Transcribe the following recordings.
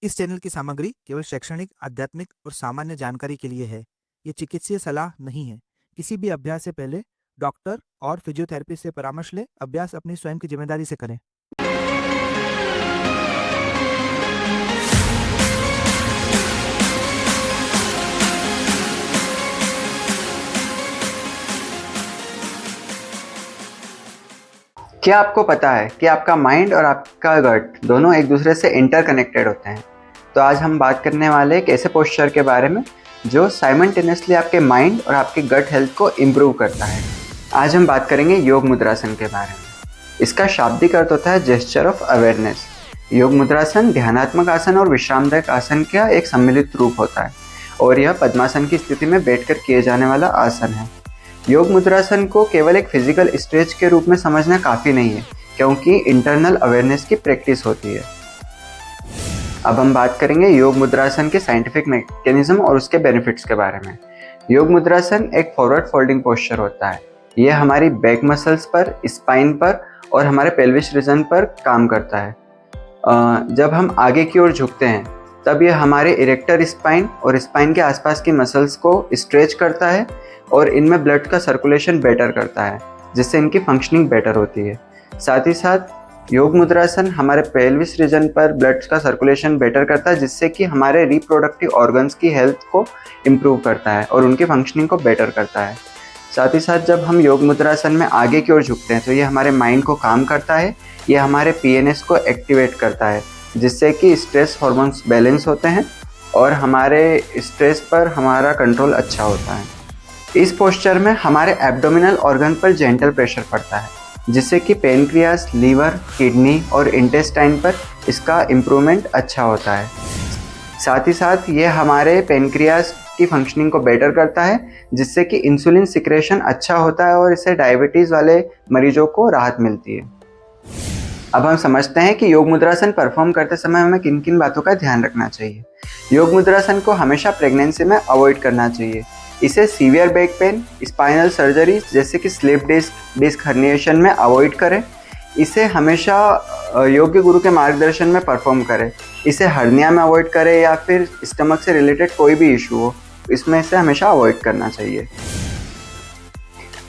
इस चैनल की सामग्री केवल शैक्षणिक, आध्यात्मिक और सामान्य जानकारी के लिए है। ये चिकित्सीय सलाह नहीं है। किसी भी अभ्यास से पहले डॉक्टर और फिजियोथेरेपिस्ट से परामर्श लें। अभ्यास अपनी स्वयं की जिम्मेदारी से करें। क्या आपको पता है कि आपका माइंड और आपका गट दोनों एक दूसरे से इंटरकनेक्टेड होते हैं? तो आज हम बात करने वाले एक ऐसे पोस्चर के बारे में जो साइमल्टेनियसली आपके माइंड और आपके गट हेल्थ को इम्प्रूव करता है। आज हम बात करेंगे योग मुद्रासन के बारे में। इसका शाब्दिक अर्थ होता है जेस्चर ऑफ अवेयरनेस। योग मुद्रासन ध्यानात्मक आसन और विश्रामदायक आसन का एक सम्मिलित रूप होता है और यह पद्मासन की स्थिति में बैठकर किए जाने वाला आसन है। योग मुद्रासन को केवल एक फिजिकल स्ट्रेच के रूप में समझना काफ़ी नहीं है, क्योंकि इंटरनल अवेयरनेस की प्रैक्टिस होती है। अब हम बात करेंगे योग मुद्रासन के साइंटिफिक मैकेनिज्म और उसके बेनिफिट्स के बारे में। योग मुद्रासन एक फॉरवर्ड फोल्डिंग पोस्चर होता है। यह हमारी बैक मसल्स पर, स्पाइन पर और हमारे पेल्विस रीजन पर काम करता है। जब हम आगे की ओर झुकते हैं तब यह हमारे इरेक्टर स्पाइन और स्पाइन के आसपास की मसल्स को स्ट्रेच करता है और इनमें ब्लड का सर्कुलेशन बेटर करता है, जिससे इनकी फंक्शनिंग बेटर होती है। साथ ही साथ योग मुद्रासन हमारे पेल्विस रीजन पर ब्लड का सर्कुलेशन बेटर करता है, जिससे कि हमारे रिप्रोडक्टिव ऑर्गन्स की हेल्थ को इम्प्रूव करता है और उनकी फंक्शनिंग को बेटर करता है। साथ ही साथ जब हम योग मुद्रासन में आगे की ओर झुकते हैं तो ये हमारे माइंड को काम करता है, ये हमारे पीएनएस को एक्टिवेट करता है, जिससे कि स्ट्रेस हार्मोन्स बैलेंस होते हैं और हमारे स्ट्रेस पर हमारा कंट्रोल अच्छा होता है। इस पोस्चर में हमारे एब्डोमिनल ऑर्गन पर जेंटल प्रेशर पड़ता है, जिससे कि पेनक्रियास, लीवर, किडनी और इंटेस्टाइन पर इसका इम्प्रूवमेंट अच्छा होता है। साथ ही साथ ये हमारे पेनक्रियास की फंक्शनिंग को बेटर करता है, जिससे कि इंसुलिन सिक्रेशन अच्छा होता है और इससे डायबिटीज़ वाले मरीजों को राहत मिलती है। अब हम समझते हैं कि योग मुद्रासन परफॉर्म करते समय हमें किन किन बातों का ध्यान रखना चाहिए। योग मुद्रासन को हमेशा प्रेगनेंसी में अवॉइड करना चाहिए। इसे severe back pain, spinal surgery जैसे कि स्लिप डिस्क हर्निएशन में अवॉइड करें। इसे हमेशा योग्य गुरु के मार्गदर्शन में परफॉर्म करें। इसे हर्निया में अवॉइड करें या फिर स्टमक से रिलेटेड कोई भी इशू हो, इसमें इसे हमेशा अवॉइड करना चाहिए।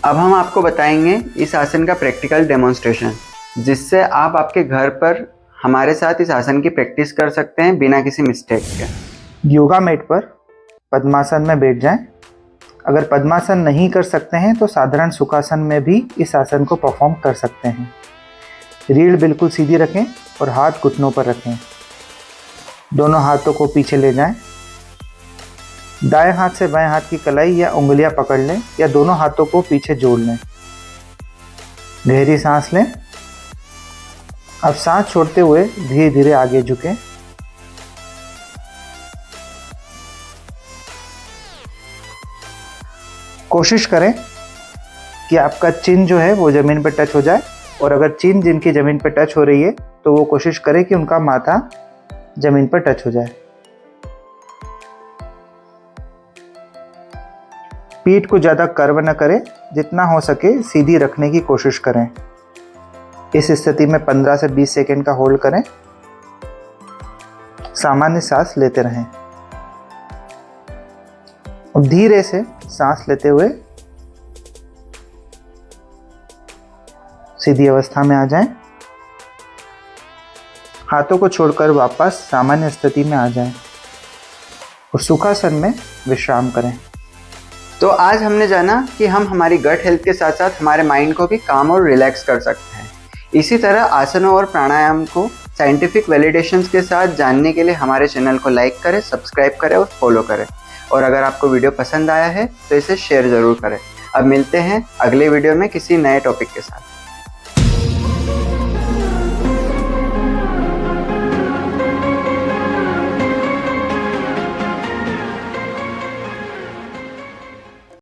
अब हम आपको बताएंगे इस आसन का प्रैक्टिकल डेमोन्स्ट्रेशन, जिससे आप आपके घर पर हमारे साथ इस आसन की प्रैक्टिस कर सकते हैं बिना किसी मिस्टेक के। योगा मैट पर पद्मासन में बैठ जाएं। अगर पद्मासन नहीं कर सकते हैं तो साधारण सुखासन में भी इस आसन को परफॉर्म कर सकते हैं। रीढ़ बिल्कुल सीधी रखें और हाथ घुटनों पर रखें। दोनों हाथों को पीछे ले जाएं। दाएं हाथ से बाएं हाथ की कलाई या उंगलियां पकड़ लें या दोनों हाथों को पीछे जोड़ लें। गहरी सांस लें। अब सांस छोड़ते हुए धीरे धीरे आगे झुकें। कोशिश करें कि आपका चिन जो है वो ज़मीन पर टच हो जाए, और अगर चिन जिनकी ज़मीन पर टच हो रही है तो वो कोशिश करें कि उनका माथा ज़मीन पर टच हो जाए। पीठ को ज़्यादा कर्व न करें, जितना हो सके सीधी रखने की कोशिश करें। इस स्थिति में 15 से 20 सेकंड का होल्ड करें। सामान्य सांस लेते रहें। अब धीरे से सांस लेते हुए सीधी अवस्था में आ जाएं। हाथों को छोड़कर वापस सामान्य स्थिति में आ जाएं और सुखासन में विश्राम करें। तो आज हमने जाना कि हम हमारी गट हेल्थ के साथ साथ हमारे माइंड को भी काम और रिलैक्स कर सकते हैं। इसी तरह आसनों और प्राणायाम को साइंटिफिक वैलिडेशंस के साथ जानने के लिए हमारे चैनल को लाइक करें, सब्सक्राइब करें और फॉलो करें। और अगर आपको वीडियो पसंद आया है तो इसे शेयर ज़रूर करें। अब मिलते हैं अगले वीडियो में किसी नए टॉपिक के साथ।